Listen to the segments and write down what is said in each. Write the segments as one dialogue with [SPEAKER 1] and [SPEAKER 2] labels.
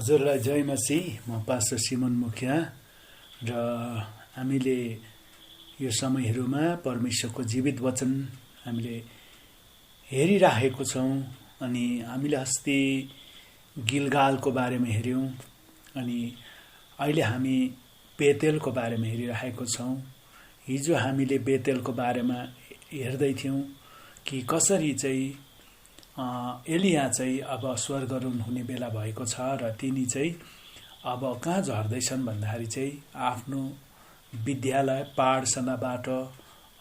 [SPEAKER 1] हजुरलाई जय मसीह। म पास्टर सिमन मुखिया र हामीले यो समयहरूमा परमेश्वरको जीवित वचन हामीले हेरिराखेको छौँ। अनि हामीले अस्ति गिलगालको बारेमा हेऱ्यौँ, अनि अहिले हामी बेतेलको बारेमा हेरिराखेको छौँ। हिजो हामीले बेतेलको बारेमा हेर्दै थियौँ कि कसरी चाहिँ एलिया चाहिँ अब स्वर्गारोहण हुने बेला भएको छ र तिनी चाहिँ अब कहाँ झर्दैछन् भन्दाखेरि चाहिँ आफ्नो विद्यालय पाठशालाबाट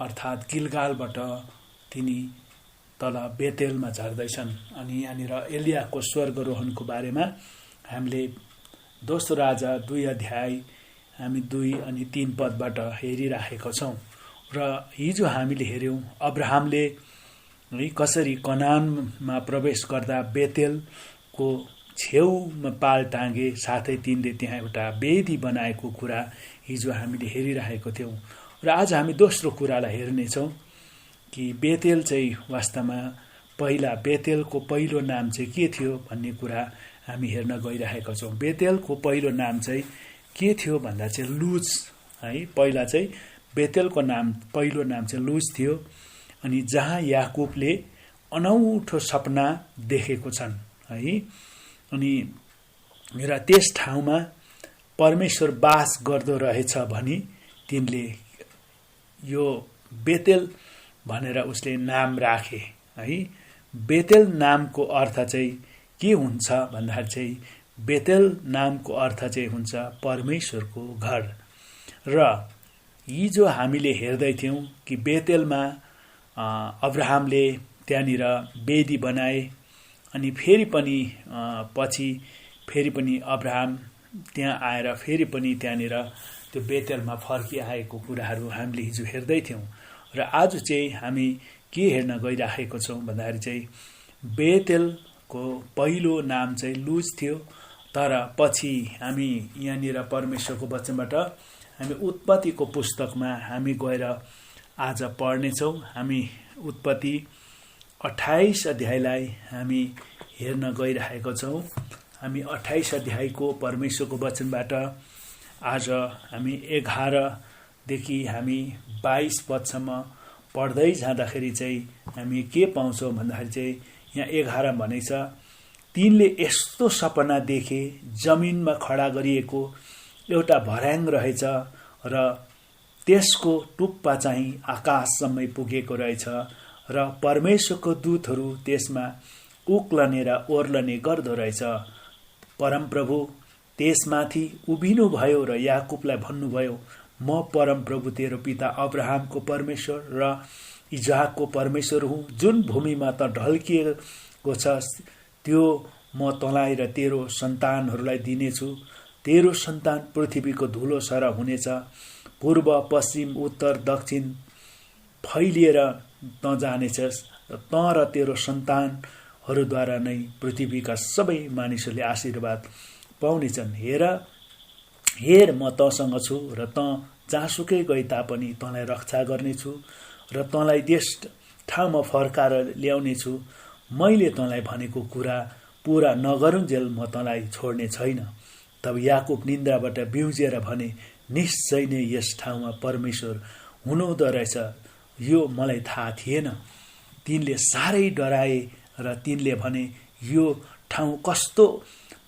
[SPEAKER 1] अर्थात् गिलगालबाट तिनी तल बेतेलमा झर्दैछन्। अनि यहाँनिर एलियाको स्वर्गारोहणको बारेमा हामीले दोस्रो राजा 2 अध्याय हामी 2 अनि 3 पदबाट हेरिराखेका छौँ। र हिजो हामीले हेऱ्यौँ अब्राहमले कसरी कनानमा प्रवेश गर्दा बेतेलको छेउमा पाल टाँगे, साथै तिनले त्यहाँ एउटा वेदी बनाएको कुरा हिजो हामीले हेरिरहेको थियौँ। र आज हामी दोस्रो कुरालाई हेर्नेछौँ कि बेतेल चाहिँ वास्तवमा पहिला बेतेलको पहिलो नाम चाहिँ के थियो भन्ने कुरा हामी हेर्न गइरहेका छौँ। बेतेलको पहिलो नाम चाहिँ के थियो भन्दा चाहिँ लुज है। पहिला चाहिँ बेतेलको पहिलो नाम चाहिँ लुज थियो। अनि जहाँ याकुबले अनौठो सपना देखेको छन् है। अनि र त्यस ठाउँमा परमेश्वर बास गर्दो रहेछ भनी तिनले यो बेतेल भनेर उसले नाम राखे है। बेतेल नामको अर्थ चाहिँ के हुन्छ भन्दाखेरि चाहिँ बेतेल नामको अर्थ चाहिँ हुन्छ परमेश्वरको घर। र हिजो हामीले हेर्दै थियौँ कि बेतेलमा अब्राहमले त्यहाँनिर वेदी बनाए। अनि फेरि पनि पछि फेरि पनि अब्राहम त्यहाँ आएर फेरि पनि त्यहाँनिर त्यो बेतेलमा फर्किआएको कुराहरू हामीले हिजो हेर्दै थियौँ। र आज चाहिँ हामी के हेर्न गइराखेको छौँ भन्दाखेरि चाहिँ बेतेलको पहिलो नाम चाहिँ लुज थियो। तर पछि हामी यहाँनिर परमेश्वरको वचनबाट हामी उत्पत्तिको पुस्तकमा हामी गएर आज पढ्नेछौँ। हामी उत्पत्ति 28 अध्यायलाई हामी हेर्न गइरहेका छौँ। हामी 28 अध्यायको परमेश्वरको वचनबाट आज हामी 11 देखि हामी 22 पदसम्म पढ्दै जाँदाखेरि चाहिँ हामी के पाउँछौँ भन्दाखेरि चाहिँ यहाँ 11 भनेछ, तिनले यस्तो सपना देखे, जमिनमा खडा गरिएको एउटा भर्याङ रहेछ र त्यसको टुप्पा चाहिँ आकाशसम्मै पुगेको रहेछ र परमेश्वरको दूतहरू त्यसमा उक्लने र ओर्लने गर्दो रहेछ। परमप्रभु त्यसमाथि उभिनुभयो र याकुबलाई भन्नुभयो, म परमप्रभु तेरो पिता अब्राहमको परमेश्वर र इजाकको परमेश्वर हुँ। जुन भूमिमा त ढल्किएको छस् त्यो म तँलाई र तेरो सन्तानहरूलाई दिनेछु। तेरो सन्तान पृथ्वीको धुलो सरह हुनेछ। पूर्व पश्चिम उत्तर दक्षिण फैलिएर तँ जानेछस् र तँ र तेरो सन्तानहरूद्वारा नै पृथ्वीका सबै मानिसहरूले आशीर्वाद पाउनेछन्। हेर म तँसँग छु र तँ जहाँसुकै गए तापनि तँलाई रक्षा गर्नेछु र तँलाई त्यस ठाउँमा फर्काएर ल्याउनेछु। मैले तँलाई भनेको कुरा पुरा नगरुन्जेल म तँलाई छोड्ने छैन। तब याकुब निन्द्राबाट बिउजेर भने, निश्चय नै यस ठाउँमा परमेश्वर हुनुहुँदो रहेछ, यो मलाई थाहा थिएन। तिनले साह्रै डराए र तिनले भने, यो ठाउँ कस्तो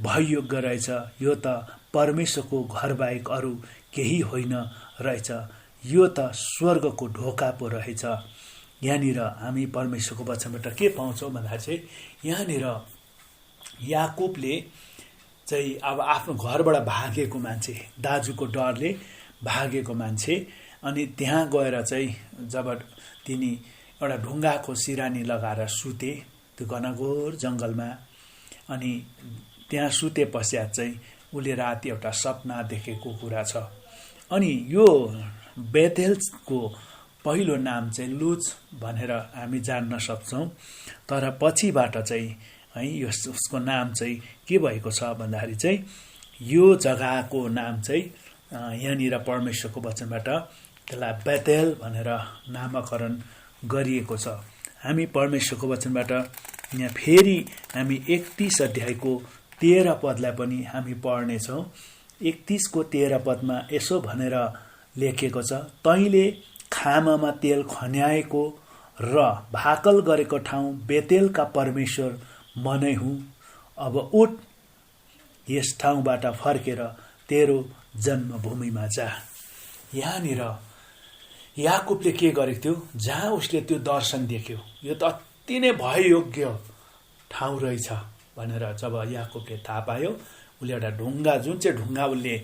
[SPEAKER 1] भययोग्य रहेछ, यो त परमेश्वरको घरबाहेक अरू केही होइन रहेछ, यो त स्वर्गको ढोका पो रहेछ। यहाँनिर हामी परमेश्वरको वचनबाट के पाउँछौँ भन्दा चाहिँ यहाँनिर याकुबले चाहिँ अब आफ्नो घरबाट भागेको मान्छे, दाजुको डरले भागेको मान्छे, अनि त्यहाँ गएर चाहिँ जब तिनी एउटा ढुङ्गाको सिरानी लगाएर सुते त्यो घनघोर जङ्गलमा, अनि त्यहाँ सुते पश्चात चाहिँ उसले राति एउटा सपना देखेको कुरा छ। अनि यो बेतेलको पहिलो नाम चाहिँ लुज भनेर हामी जान्न सक्छौँ। तर पछिबाट चाहिँ है उसको नाम चाहिँ के भएको छ भन्दाखेरि चाहिँ यो जग्गाको नाम चाहिँ यहाँनिर परमेश्वरको वचनबाट त्यसलाई बेतेल भनेर नामकरण गरिएको छ। हामी परमेश्वरको वचनबाट यहाँ फेरि हामी 31 अध्यायको 13 पदलाई पनि हामी पढ्नेछौँ। 31 को 13 पदमा यसो भनेर लेखेको छ, तैँले खाममा तेल खन्याएको र भाकल गरेको ठाउँ बेतेलका परमेश्वर म नै हुँ। अब उठ, यस ठाउँबाट फर्केर तेरो जन्मभूमिमा जा। यहाँनिर याकुबले के गरेको थियो, जहाँ उसले त्यो दर्शन देख्यो, यो त अति नै भययोग्य ठाउँ रहेछ भनेर जब याकुबले थाहा पायो, उसले एउटा ढुङ्गा, जुन चाहिँ ढुङ्गा उसले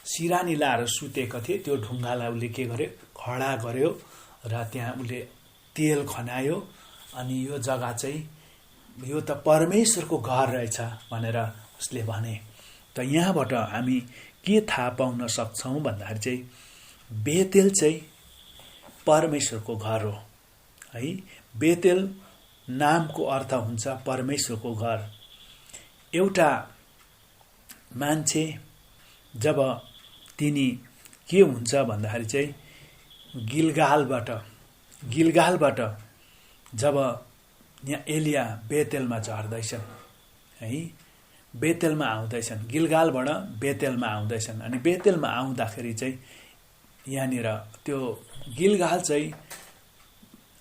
[SPEAKER 1] सिरानी लाएर सुतेको थिए, त्यो ढुङ्गालाई उसले के गर्यो, खडा गर्यो र त्यहाँ उसले तेल खनायो। अनि यो जग्गा चाहिँ यो त परमेश्वरको घर रहेछ भनेर उसले भने। त यहाँबाट हामी के थाहा पाउन सक्छौँ भन्दाखेरि चाहिँ बेतेल चाहिँ परमेश्वरको घर हो है। बेतेल नामको अर्थ हुन्छ परमेश्वरको घर। एउटा मान्छे जब तिनी के हुन्छ भन्दाखेरि चाहिँ गिलगालबाट जब यहाँ एलिया बेतेलमा झर्दैछन् है, बेतेलमा आउँदैछन्, गिलगालबाट बेतेलमा आउँदैछन्। अनि बेतेलमा आउँदाखेरि चाहिँ यहाँनिर त्यो गिलगाल चाहिँ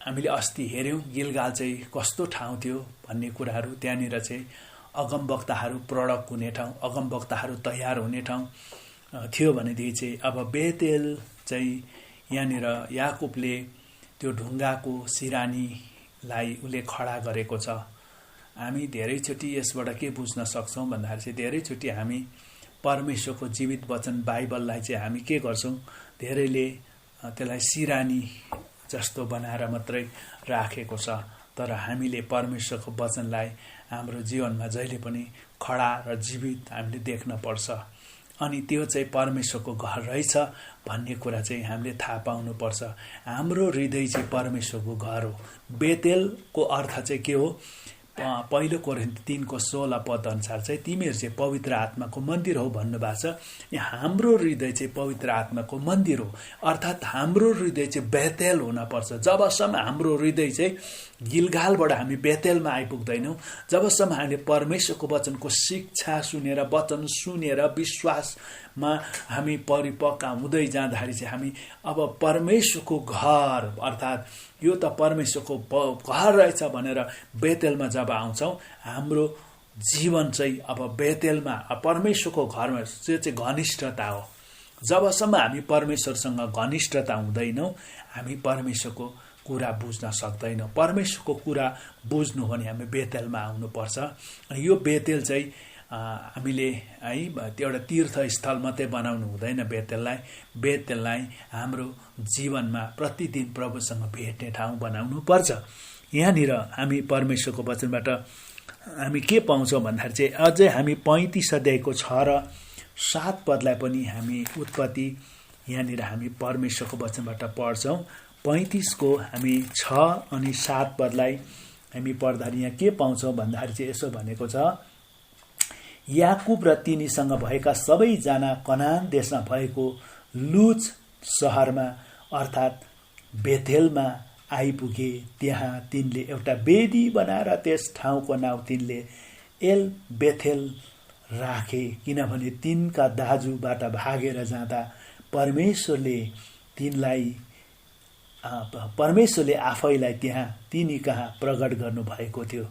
[SPEAKER 1] हामीले अस्ति हेऱ्यौँ, गिलगाल चाहिँ कस्तो ठाउँ थियो भन्ने कुराहरू। त्यहाँनिर चाहिँ अगमवक्ताहरू प्रडक्ट हुने ठाउँ, अगमवक्ताहरू तयार हुने ठाउँ थियो भनेदेखि चाहिँ अब बेतेल चाहिँ यहाँनिर याकुबले त्यो ढुङ्गाको सिरानीलाई उसले खडा गरेको छ। हामी धेरैचोटि यसबाट के बुझ्न सक्छौँ भन्दाखेरि चाहिँ धेरैचोटि हामी परमेश्वरको जीवित वचन बाइबललाई चाहिँ हामी के गर्छौँ, धेरैले त्यसलाई सिरानी जस्तो बनाएर मात्रै राखेको छ। तर हामीले परमेश्वरको वचनलाई हाम्रो जीवनमा जहिले पनि खडा र जीवित हामीले देख्न पर्छ। अनि त्यो चाहिँ परमेश्वरको घर रहेछ भन्ने कुरा चाहिँ हामीले थाहा पाउनुपर्छ। हाम्रो हृदय चाहिँ परमेश्वरको घर हो। बेतेलको अर्थ चाहिँ के हो, पहिलो कोरिन्थी 3:16 पद अनुसार चाहिँ तिमीहरू चाहिँ पवित्र आत्माको मन्दिर हो भन्नुभएको छ। हाम्रो हृदय चाहिँ पवित्र आत्माको मन्दिर हो, अर्थात् हाम्रो हृदय चाहिँ बेतेल हुनपर्छ। जबसम्म हाम्रो हृदय चाहिँ गिलगालबाट हामी बेतेलमा आइपुग्दैनौँ, जबसम्म हामीले परमेश्वरको वचनको शिक्षा सुनेर, वचन सुनेर विश्वासमा हामी परिपक्व हुँदै जाँदाखेरि चाहिँ हामी अब परमेश्वरको घर, अर्थात् यो त परमेश्वरको घर रहेछ भनेर बेतेलमा जब आउँछौँ, हाम्रो जीवन चाहिँ अब बेतेलमा परमेश्वरको घरमा त्यो चाहिँ घनिष्ठता हो। जबसम्म हामी परमेश्वरसँग घनिष्ठता हुँदैनौँ, हामी परमेश्वरको कुरा बुझ्न सक्दैनौँ। परमेश्वरको कुरा बुझ्नु हो भने हामी बेतेलमा आउनुपर्छ। अनि यो बेतेल चाहिँ हामीले है एउटा तीर्थस्थल मात्रै बनाउनु हुँदैन। बेतेललाई हाम्रो जीवनमा प्रतिदिन प्रभुसँग भेट्ने ठाउँ बनाउनु पर्छ। यहाँनिर हामी परमेश्वरको वचनबाट हामी के पाउँछौँ भन्दाखेरि चाहिँ अझै हामी 35 अध्यायको 6 र 7 पदलाई पनि हामी उत्पत्ति यहाँनिर हामी परमेश्वरको वचनबाट पढ्छौँ। 35 को हामी 6 अनि 7 पदलाई हामी पढ्दाखेरि यहाँ के पाउँछौँ भन्दाखेरि चाहिँ यसो भनेको छ, याकुब र तिनीसँग भएका सबैजना कनान देशमा भएको लुज सहरमा अर्थात् बेथेलमा आइपुगे। त्यहाँ तिनले एउटा वेदी बनाएर त्यस ठाउँको नाउँ तिनले एल बेथेल राखे, किनभने तिनका दाजुबाट भागेर जाँदा परमेश्वरले आफैलाई त्यहाँ तिनी कहाँ प्रकट गर्नुभएको थियो।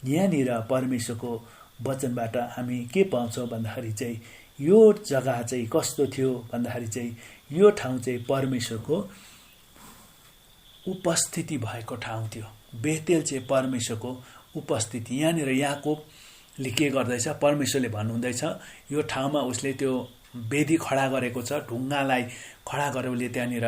[SPEAKER 1] यहाँनिर परमेश्वरको वचनबाट हामी के पाउँछौँ भन्दाखेरि चाहिँ यो जग्गा चाहिँ कस्तो थियो भन्दाखेरि चाहिँ यो ठाउँ चाहिँ परमेश्वरको उपस्थिति भएको ठाउँ थियो। बेतेल चाहिँ परमेश्वरको उपस्थिति। यहाँनिर याकुबले के गर्दैछ, परमेश्वरले भन्नुहुँदैछ यो ठाउँमा उसले त्यो वेदी खडा गरेको छ, ढुङ्गालाई खडा गरेर उसले त्यहाँनिर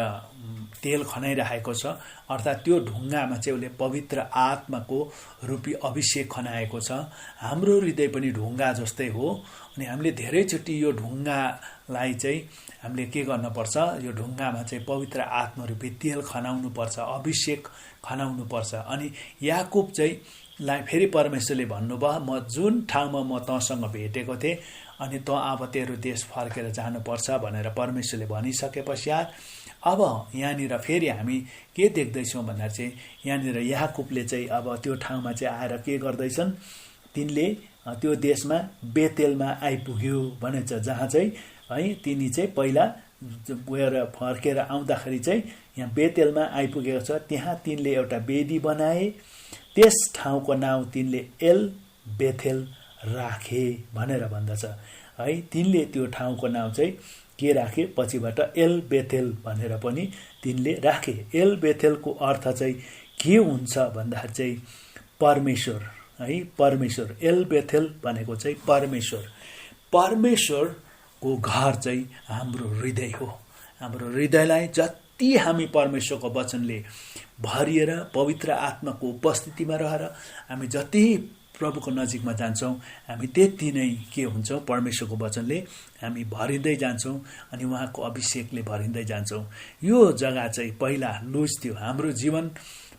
[SPEAKER 1] तेल खनाइरहेको छ। अर्थात् त्यो ढुङ्गामा चाहिँ उसले पवित्र आत्माको रूपी अभिषेक खनाएको छ। हाम्रो हृदय पनि ढुङ्गा जस्तै हो। अनि हामीले धेरैचोटि यो ढुङ्गालाई चाहिँ हामीले के गर्नुपर्छ, यो ढुङ्गामा चाहिँ पवित्र आत्मारूपी तेल खनाउनुपर्छ, अभिषेक खनाउनुपर्छ। अनि याकुब चाहिँ लाई फेरि परमेश्वरले भन्नुभयो, म जुन ठाउँमा म तँसँग भेटेको थिएँ अनि तँ अब तेरो देश फर्केर जानुपर्छ भनेर परमेश्वरले भनिसके पश्चात अब यहाँनिर फेरि हामी के देख्दैछौँ भन्दा चाहिँ यहाँनिर याकुबले चाहिँ अब त्यो ठाउँमा चाहिँ आएर के गर्दैछन्, तिनले त्यो देशमा बेतेलमा आइपुग्यो भनेछ, जहाँ चाहिँ है तिनी चाहिँ पहिला गएर फर्केर आउँदाखेरि चाहिँ यहाँ बेतेलमा आइपुगेको छ। त्यहाँ तिनले एउटा वेदी बनाए, त्यस ठाउँको नाउँ तिनले एल बेथेल राखे भनेर भन्दछ है। तिनले त्यो ठाउँको नाउँ चाहिँ के राखे, पछिबाट एल बेथेल भनेर पनि तिनले राखे। एल बेथेलको अर्थ चाहिँ के हुन्छ भन्दाखेरि चाहिँ परमेश्वर है, परमेश्वर। एल बेथेल भनेको चाहिँ परमेश्वर। परमेश्वरको घर चाहिँ हाम्रो हृदय हो। हाम्रो हृदयलाई जति हामी परमेश्वरको वचनले भरिएर पवित्र आत्माको उपस्थितिमा रहेर हामी जति प्रभुको नजिकमा जान्छौँ, हामी त्यति नै के हुन्छौँ, परमेश्वरको वचनले हामी भरिँदै जान्छौँ अनि उहाँको अभिषेकले भरिँदै जान्छौँ। यो जग्गा चाहिँ पहिला लुज थियो। हाम्रो जीवन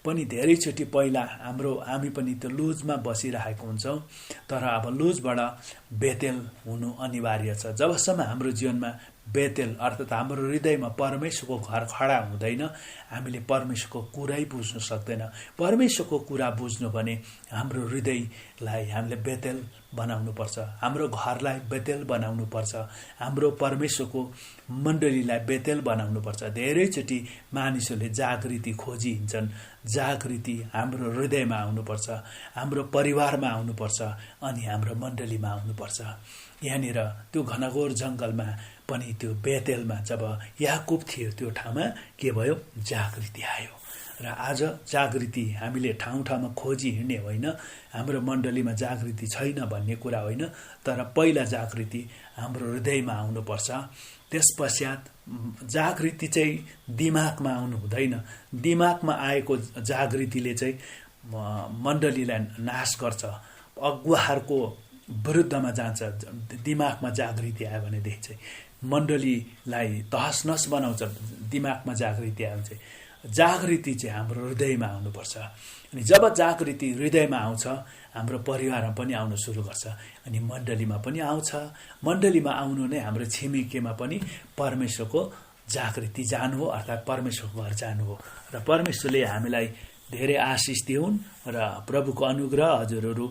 [SPEAKER 1] पनि धेरैचोटि पहिला हामी पनि त्यो लुजमा बसिरहेको हुन्छौँ, तर अब लुजबाट बेतेल हुनु अनिवार्य छ। जबसम्म हाम्रो जीवनमा बेतेल अर्थात् हाम्रो हृदयमा परमेश्वरको घर खडा हुँदैन, हामीले परमेश्वरको कुरै बुझ्नु सक्दैन। परमेश्वरको कुरा बुझ्नु भने हाम्रो हृदयलाई हामीले बेतेल बनाउनुपर्छ, हाम्रो घरलाई बेतेल बनाउनुपर्छ, हाम्रो परमेश्वरको मण्डलीलाई बेतेल बनाउनुपर्छ। धेरैचोटि मानिसहरूले जागृति खोजी हिँड्छन्। जागृति हाम्रो हृदयमा आउनुपर्छ, हाम्रो परिवारमा आउनुपर्छ अनि हाम्रो मण्डलीमा आउनुपर्छ। यहाँनिर त्यो घनघोर जङ्गलमा पनि त्यो बेतेलमा जब याकुब थियो त्यो ठाउँमा के भयो, जागृति आयो। र आज जागृति हामीले ठाउँ ठाउँमा खोजी हिँड्ने होइन, हाम्रो मण्डलीमा जागृति छैन भन्ने कुरा होइन, तर पहिला जागृति हाम्रो हृदयमा आउनुपर्छ। त्यस पश्चात जागृति चाहिँ दिमागमा आउनु हुँदैन। दिमागमा आएको जागृतिले चाहिँ मण्डलीलाई नाश गर्छ, अगुवाहरूको विरुद्धमा जान्छ। दिमागमा जागृति आयो भनेदेखि चाहिँ मण्डलीलाई तहस नहस बनाउँछ। दिमागमा जागृति आयो भने चाहिँ जागृति चाहिँ हाम्रो हृदयमा आउनुपर्छ। अनि जब जागृति हृदयमा आउँछ, हाम्रो परिवारमा पनि आउन सुरु गर्छ अनि मण्डलीमा पनि आउँछ। मण्डलीमा आउनु नै हाम्रो छिमेकीमा पनि परमेश्वरको जागृति जानु हो, अर्थात् परमेश्वरको घर जानु हो। र परमेश्वरले हामीलाई धेरै आशिष दिउन् र प्रभुको अनुग्रह हजुरहरू